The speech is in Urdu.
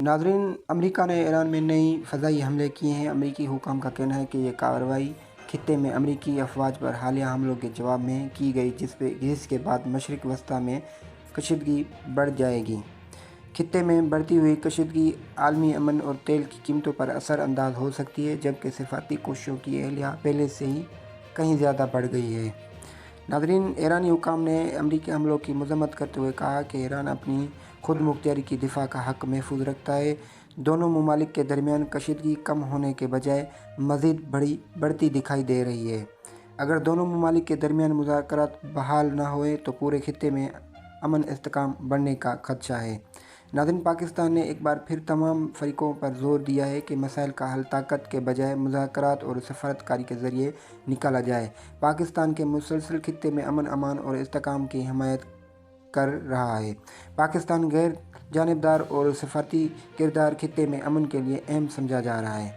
ناظرین، امریکہ نے ایران میں نئی فضائی حملے کیے ہیں۔ امریکی حکام کا کہنا ہے کہ یہ کارروائی خطے میں امریکی افواج پر حالیہ حملوں کے جواب میں کی گئی، جس کے بعد مشرق وسطیٰ میں کشیدگی بڑھ جائے گی۔ خطے میں بڑھتی ہوئی کشیدگی عالمی امن اور تیل کی قیمتوں پر اثر انداز ہو سکتی ہے، جبکہ سفارتی کوششوں کی اہلیہ پہلے سے ہی کہیں زیادہ بڑھ گئی ہے۔ ناظرین، ایرانی حکام نے امریکی حملوں کی مذمت کرتے ہوئے کہا کہ ایران اپنی خود مختاری کی دفاع کا حق محفوظ رکھتا ہے۔ دونوں ممالک کے درمیان کشیدگی کم ہونے کے بجائے مزید بڑھتی دکھائی دے رہی ہے۔ اگر دونوں ممالک کے درمیان مذاکرات بحال نہ ہوئے تو پورے خطے میں امن استحکام بڑھنے کا خدشہ ہے۔ ناظرین، پاکستان نے ایک بار پھر تمام فریقوں پر زور دیا ہے کہ مسائل کا حل طاقت کے بجائے مذاکرات اور سفارت کاری کے ذریعے نکالا جائے۔ پاکستان کے مسلسل خطے میں امان اور استحکام کی حمایت کر رہا ہے۔ پاکستان غیر جانبدار اور سفارتی کردار خطے میں امن کے لیے اہم سمجھا جا رہا ہے۔